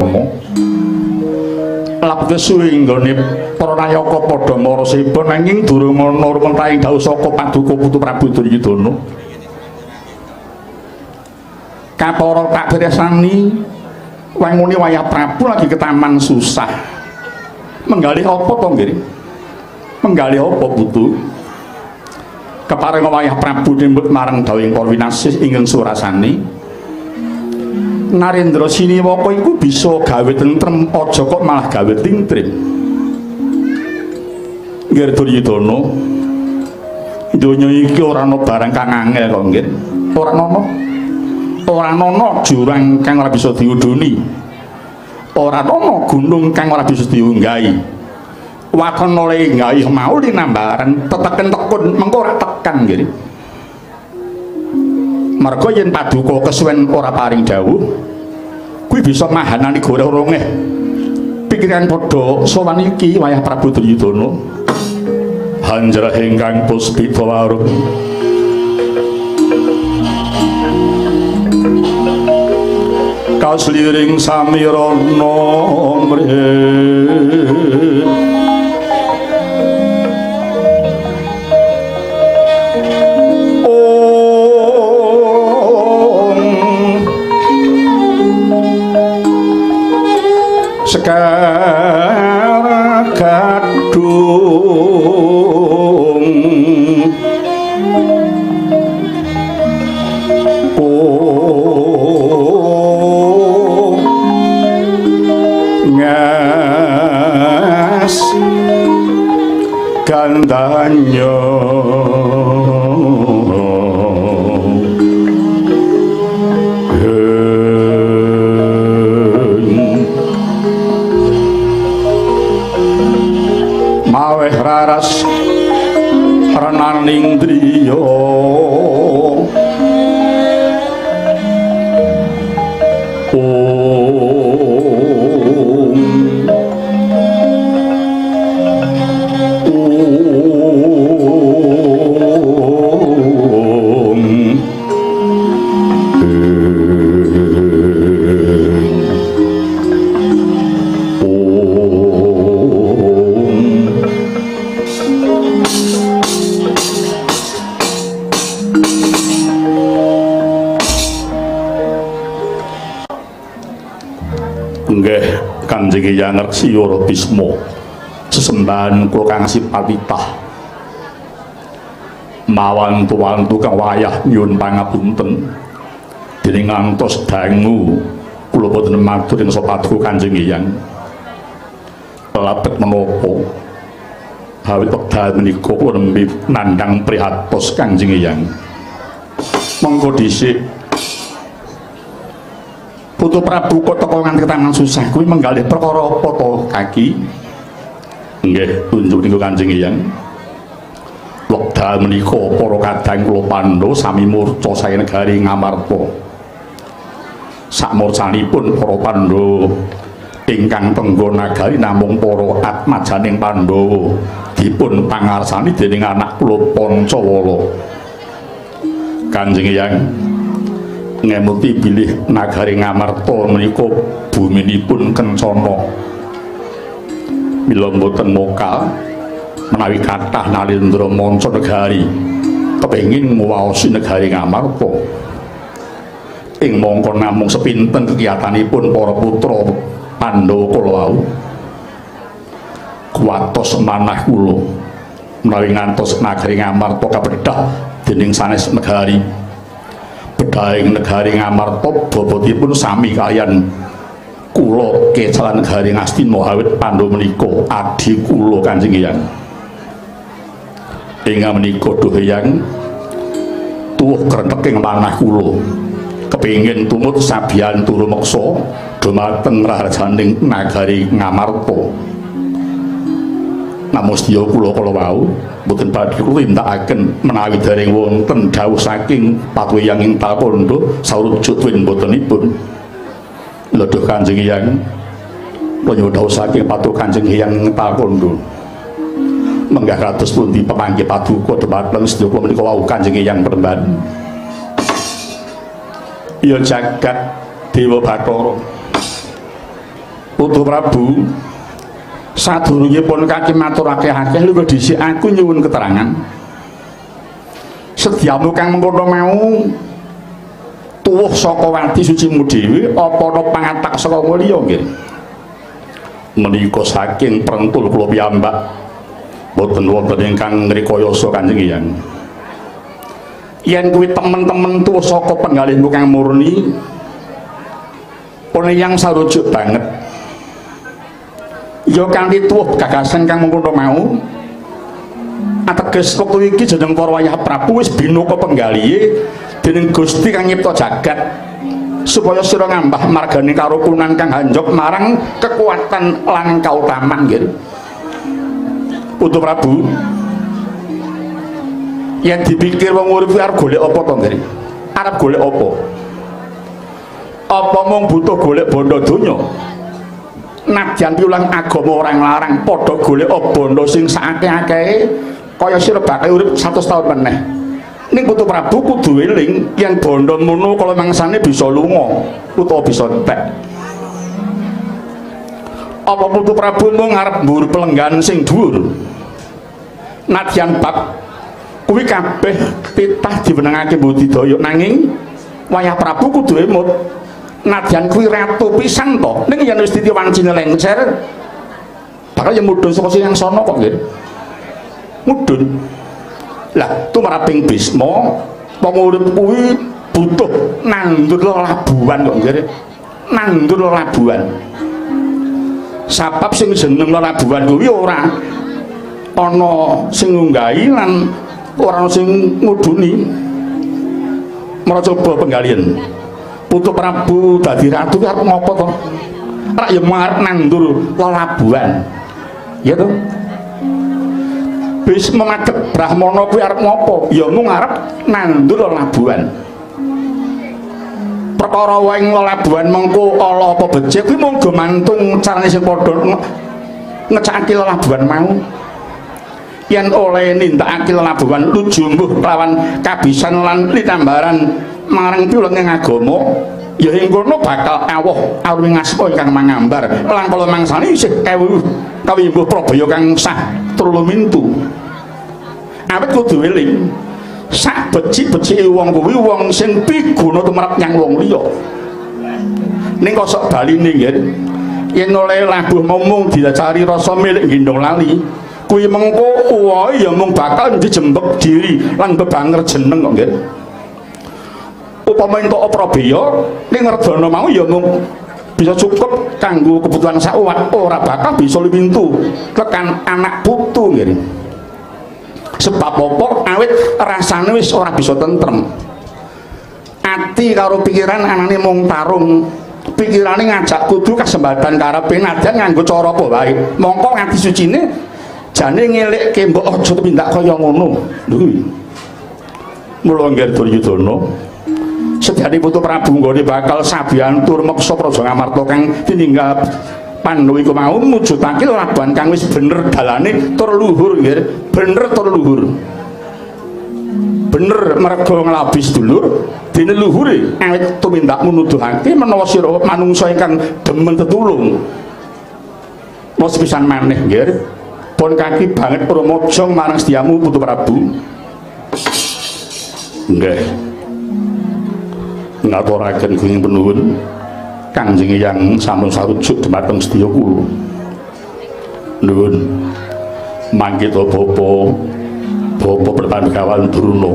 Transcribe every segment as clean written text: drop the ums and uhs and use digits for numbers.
Rama. Lapke suwi nggone para nayaka padha mara seba nanging durung ana rumentahing dawuh saka Paduka Putu Prabu Duryudana. Kapara tak pirsani wangune wayah Prabu lagi ketaman susah. Menggalih apa to nggih? Menggalih apa Putu? Keparing wayah Prabu nimbut marang dawuhing para winasih ingkang surasane. Narendra Siniwaka iku bisa gawe tentrem aja kok malah gawe tingtrim. Nggih Duryudana. Donya iki ora ana barang kang angel kok nggih. Ora ana. Ora ana jurang kang ora bisa diudhuni. Ora ana gunung kang ora bisa diunggahi. Waton oleh nggahi mau linambaran teteken tekun mengko ora tekan nggih. Marga yen Paduka kesuwen ora paring dawuh kuwi bisa mahanani goreh-orongeh. Pikiran padha sowan iki wayah Prabu Duryudana. Hanjrah ingkang puspita warung kasliring samirana mrih sekara gadung ngas gandanya raras renaning driya Kanjeng Hyang Reksiyara Bisma sesembahan kula kang sipatitah mawantu-wantu kang wayah nyuwun pangapunten dening ngantos dangu kula boten matur ing Paduka Kanjeng Hyang labet menapa awit wekdal menika kula nembe nandhang prihatos Kanjeng Hyang monggo dhisik Putu Prabu kok teko nganti tangan susah kuwi menggalih perkara apa to kaki? Nggih, tunjuk niku Kanjeng Hyang. Wekdal menika para kadang kula Pandhawa sami murca sae negari Ngamarta. Sakmurcanipun para Pandhawa ingkang tenggo nagari namung para atmajaning Pandhawa dipun pangarsani dening anak kula Pancawala. Kanjeng Hyang ngemuti bilih nagari Ngamarta menika buminipun kencana mila mboten mokal menawi kathah Narendra manca negari kepengin nguwaosi negari Ngamarta ing mangka namung sepinten kegiatanipun para putra Pandhawa kala wau kuwatos manah kula menawi ngantos nagari Ngamarta kabedah dening sanes negari bedhaing negari Ngamarta bobotipun sami kaliyan kula kecalan negari Ngastina awit Pandhawa menika adi kula Kanjeng Hyang. Ingkang menika Duh Hyang tuwuh krentek ing manah kula kepingin tumut sabiyan turu meksa dhumateng raharjaning nagari Ngamarta. Namun sedya kula kala wau boten badhe kula indakaken menawi dereng wonten dawuh saking Patuhyang ing Talpanda sarujuk win botenipun. Lha Duh Kanjeng Hyang kula dawuh saking Patuh Kanjeng Hyang ing Talpanda. Menggah kados pundi pamanggih Paduka dhumateng sedya kula menika wau Kanjeng Hyang Peremban. Ya jagat Dewa Bathara Putu Prabu sadurungipun kaki matur akeh-akeh lho dhisik aku nyuwun keterangan. Sediamu kang mengkono mau tuwuh saka wati sucimu dhewe apa ana pangatak saka mulya nggih. Menika saking prengtul kula piyambak boten wonten ingkang ngrekayasa Kanjeng Hyang. Yen kuwi temen-temen tuwuh saka penggalihmu kang murni pun yang sarujuk banget. Ya kanthi tuwuh gagasan kang mengkono mau ateges wektu iki jeneng para wayah Prabu wis binaka penggalihe dening Gusti kang nyipta jagat supaya sira ngambah margane karukunan kang hanjok marang kekuatan lan kautaman nggih. Putu Prabu yang dipikir wong urip arep golek apa to nggih? Arep golek apa? Apa mung butuh golek bondo donya? Nadyan piulang agama ora nglarang padha golek bondo sing saakeh-akehe kaya sira bakal urip 100 tahun meneh. Ning Putu Prabu kudu eling yen bondo mono kala mangsane bisa lunga utawa bisa entek. Apa Putu Prabu mung arep mbur pelenggan sing dhuwur? Nadyan bab kuwi kabeh titah diwenengake Budidaya nanging wayah Prabu kudu emut. Nadyan kuwi ratu pisan to. Ning yen wis ditiwancine lengser bakal ya mudhun saka sing sono kok nggih. Mudhun. Lah tumraping Bisma wong urip kuwi butuh nandur labuhan kok nggih. Nandur labuhan. Sebab sing jeneng labuhan kuwi ora ana sing ngunggahi lan ora ana sing nguduni. Mracoba penggalian. Putu Prabu dadi ratu arep ngopo to? Rak ya arep nandur labuhan. Ya to? Bisma ngadeg Brahmana kuwi arep ngopo? Ya mung arep nandur labuhan. Perkara wae labuhan mengko ala apa becik kuwi mung gumantung carane sing padha ngecakake labuhan mau. Yen oleh nindakake labuhan tuju mbuh lawan kabisan lan litambaran marang piulungan agama ya ing kono bakal awuh awring asma ingkang mangambar lan kala mangsane isih kawimbuh prabaya kang sah trulumintu. Awit kudu eling sak becik-becike wong kuwi wong sing piguna tumrap nyang wong liya. Ning kok sok baline nggih yen oleh labuh mung dicari rasa milik gendong lali kuwi mengko wae ya mung bakal dijembek diri lan bebanger jeneng kok nggih. Upama entuk Prabaya ning Ngredana mau ya mung bisa cukup kanggo kebutuhan sakwat ora bakal bisa luwintu tekan anak putu nggih. Sebab apa? Awit rasane wis ora bisa tentrem. Ati karo pikiran anane mung tarung. Pikirane ngajak kudu kasembatan karepe nadyan nganggo cara apa wae. Mongko nganti sucine jane ngelikke mbok aja tindak kaya ngono. Lho kuwi. Mula nggih Duryudana sejane Putu Prabu nggone bakal sabiyantur meksa Praja Ngamarta kang tininggal Pandhawa iku mau mujudake labuhan kang wis bener dalane tur luhur nggih, bener tur luhur. Bener merga nglabi sedulur dene luhure awit tumindakmu nuduhake menawa sira manungsa ingkang demen tetulung. Mos pisan maneh nggih, pun kaki banget promojo marang sediamu Putu Prabu. Nggih. Ngaturaken kuning penuhun Kanjeng Hyang sampun sarujuk dhumateng sedya kula. Nuwun mangke to Bapa Pertandikawan Duruna.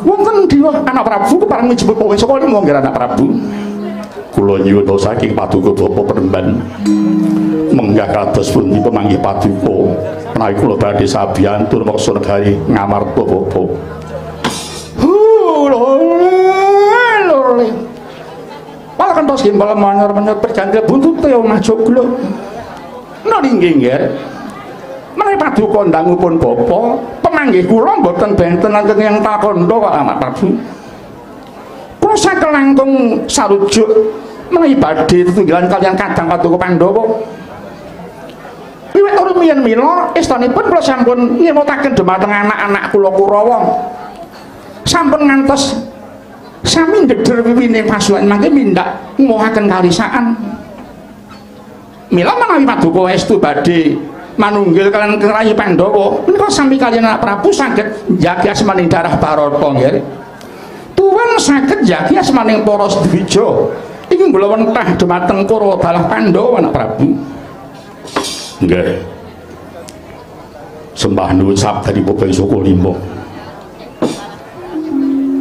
Wonten Dewa anak Prabu kepareng mijebut pawe saka limo nggih anak Prabu. Kula nyuwun saking paduka Bapa Peremban. Menggah kados pundi pemanggih paduka menawi kula badhe sabiyantur meksa negari Ngamarta Bapa. Malah kan tos gimbal manyor-manyor perjanjian buntut ya maju kula. Nggih nggih. Menawi paduka ndangupun Bapa, pemanggih kula mboten benten wonten yang takandha kok anak Prabu. Kula sakel langkung sarujuk menawi badhe tetunggilan kaliyan kadang paduka Pandhawa. Wiwit rumiyin mila istanipun kula sampun ngemutaken dhumateng anak-anak kula Kurawa. Sampun ngantos sami ndeder wiwine pasukan mangke mindak nguwahaken karisaan. Mila menawi Paduka estu badhe manunggil kaliyan Rayi Pandhawa menika sami kaliyan anak Prabu saged njagi asmaning darah Barata nggih. Tuwin saged njagi asmaning para Dwija ing kula wentah dumateng Kurawa dalah Pandhawa anak Prabu. Nggih. Sembah nuwun sabdanipun bangsa Kulima.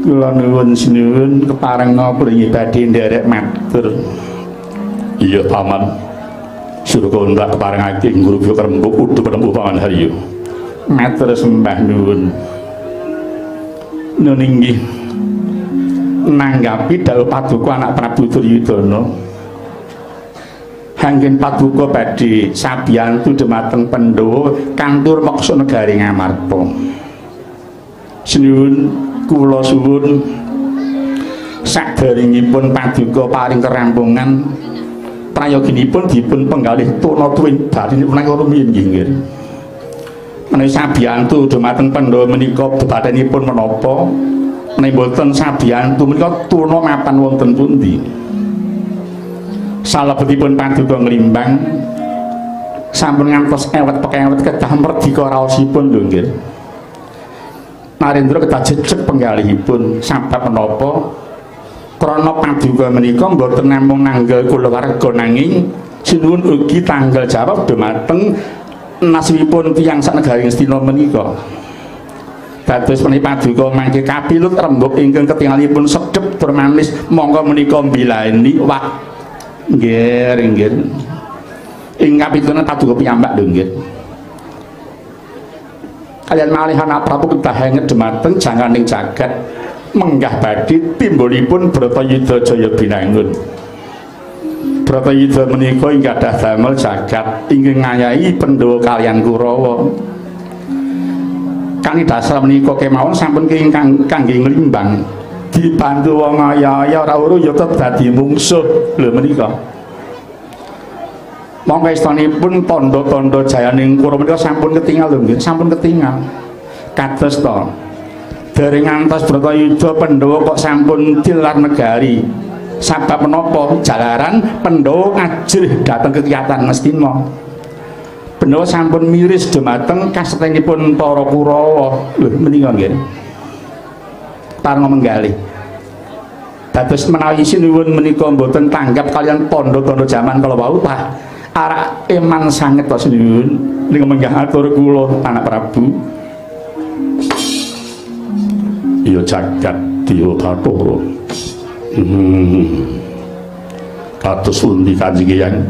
Kula nuwun sinuwun keparenga pringi badhe nderek matur. Iya paman. Suruh kau ndak keparengake guru byo kerembuk udu penempuh pangan hariyo. Matur sembah nuwun. Nun inggih nanggapi dawuh Paduka anak Prabu Duryudana. Hanggen Paduka badhe sabiyantu dumateng Pandhawa kantur meksa negari Ngamarta. Sinuwun kula suwun sakderengipun Paduka paring kerampungan prayoginipun dipun penggalih Tuna Tuwin Barinipun nanging rumiyin nggih. Menawi sabiyantu dumateng Pandhawa menika bebadanipun menapa? Menawi boten sabiyantu menika Tuna mapan wonten pundi? Salebetipun Paduka nglimbang sampun ngantos ewet pekewet kedah merdika raosipun lho nggih. Narendra kedah jejeg penggalihipun sabab menapa? Krana Paduka menika mboten namung nanggal kulawarga nanging sinuwun ugi tanggal jawab dumateng nasibipun tiyang sanegari Ngastina menika. Dados menawi Paduka mangke kapilut rembug ingkang ketingalipun sedhep tur manis monggo menika mbilani wak nggih nggih. Ing kapitunan Paduka piyambak lho nggih. Kaliyan malih anak Prabu kedah henget dumateng janganing jagat menggah badhe timbulipun Bratayuda Jaya Binangun. Bratayuda menika ing kathah damel jagat ingkang ngayahi Pandhawa kaliyan Kurawa. Kani dasar menika kemawon sampun kangge nglimbang dibantu wong aya-aya ora uru ya tetep dadi mungsuh lho menika. Monggo istanipun tandha-tandha jayaning Kurawa menika sampun ketingal lho nggih, sampun ketingal. Kados to dari ngantos Bratayuda Pandhawa kok sampun tilar negari sabab menapa jalaran Pandhawa ngajrih dhateng kekiyatan Ngastina. Pandhawa sampun miris dumateng kasetenipun para Kurawa lho menika nggih pareng menggalih. Dados menawi sinuwun menika mboten tanggap kalian tandha-tandha jaman kala wau tah arak eman sanget to sinuwun ning menggah atur kula anak Prabu. Ya jagat Dewa Bathara. Kados pundi Kanjeng Hyang?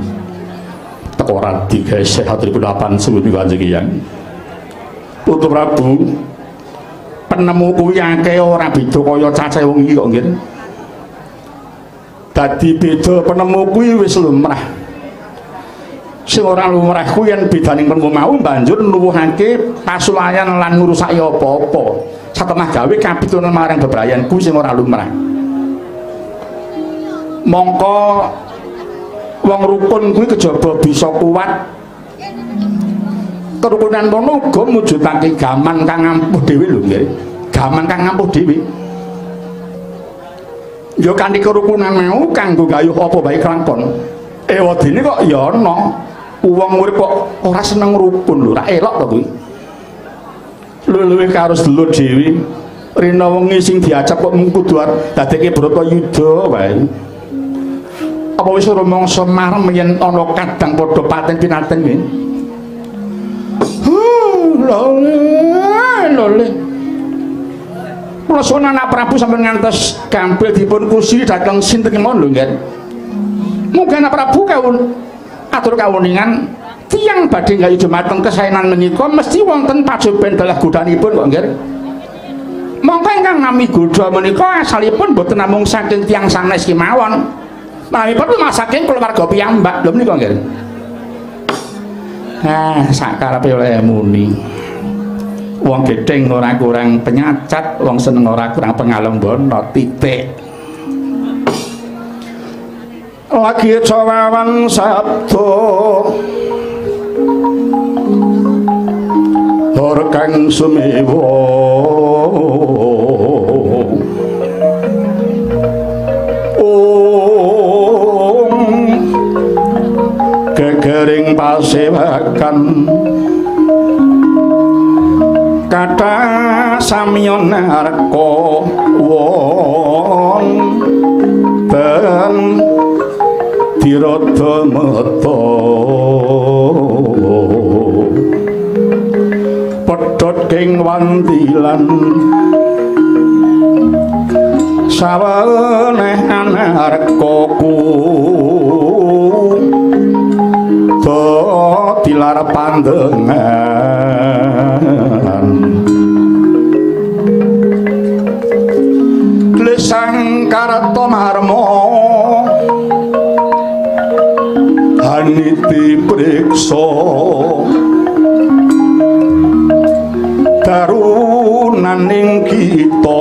Teka radi geseh aturipun apan sepundi Kanjeng Hyang? Putu Prabu, penemu kuwi akeh ora beda kaya cacah wong iki kok nggih. Dadi beda penemu kuwi wis lumrah. Sing ora lumrah kuwi yen bedaning penemu mau banjur nuwuhake pasulayan lan ngurusake apa-apa. Satemah gawe kapitunan marang bebrayan kuwi sing ora lumrah. Mongko wong rukun kuwi kejaba bisa kuat. Kerukunan kono uga mujudake gaman kang ampuh dhewe lho nggih. Gaman kang ampuh dhewe. Ya kanthi kerukunan mau kanggo gayuh apa bae kelakon. Ewadene kok ya ana wong urip kok ora seneng rukun lho, ora elok to kuwi. Luwih karo sedulur dhewe rina wengi sing diacap kok kudu dadekke Bratayuda wae. Apa wis rumangsa marem yen ana kadang padha paten pinaten nggih. Lho. Kula suwun anak Prabu sampeyan ngantos gampil dipun kusiri dhateng sinten kemawon lho nggih. Mugi anak Prabu kawon atur kawuningan tiyang badhe gayuh dumateng kesaenan menika mesti wonten pajoben dalah godhanipun kok nggih. Monggo ingkang nami godha menika asalipun boten namung saking tiyang sanes kemawon. Manahipun saking keluarga piyambak lho menika nggih. Sakarepe oleh muni. Wong gedeng ora kurang penyacat, wong seneng ora kurang pengalembana titik. Lagi cawawan sabda Kang sumewa pasewakan kata samyon narko won ten tirata mata pedhot king wandilan saweneh anarkoku to tilar pandengan lesang karata marmo haniti priksa darunaning kita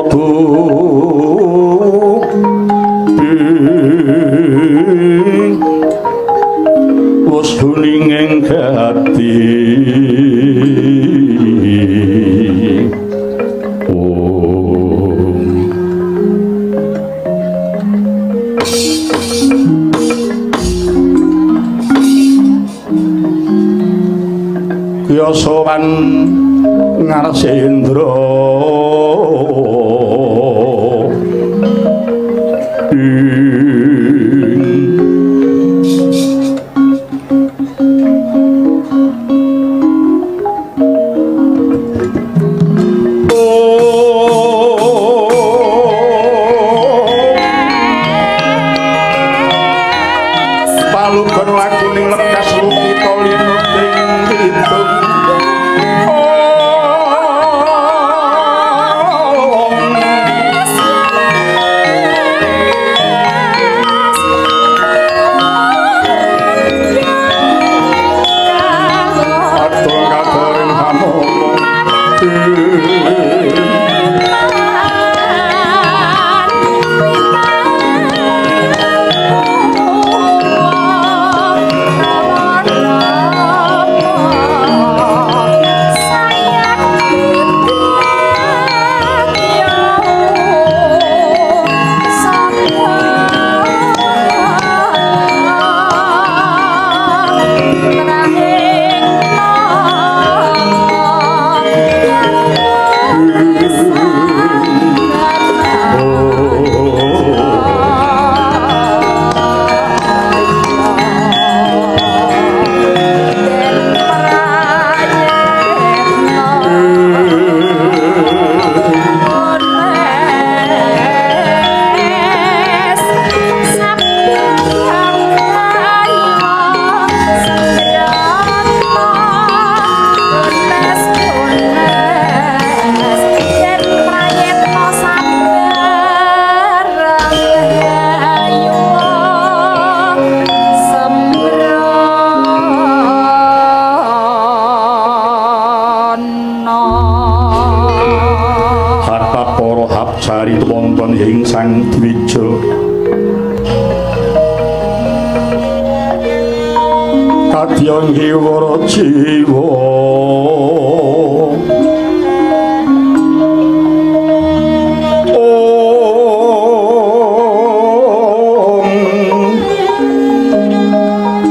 wis huninging gati kaya sowan Ngarsendra palukon lagu ning lekas lukita linuting litung Sang Dwija kadya ngiwara jiwa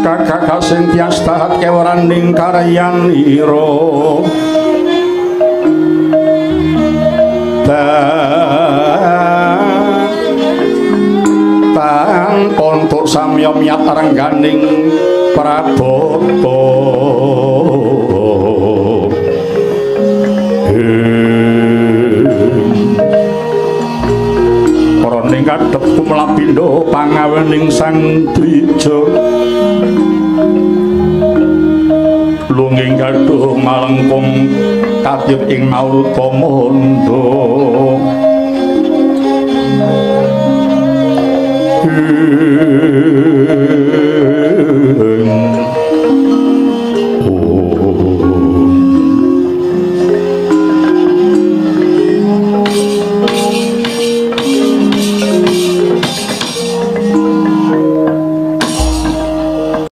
kakak kasing tiastahat kewaraning karyanira kontur samya miyat rengganing prabata paraning kadhep kumlapindo pangawening Sang Dwija lunging gadhuh malengkung katip ing maruta manda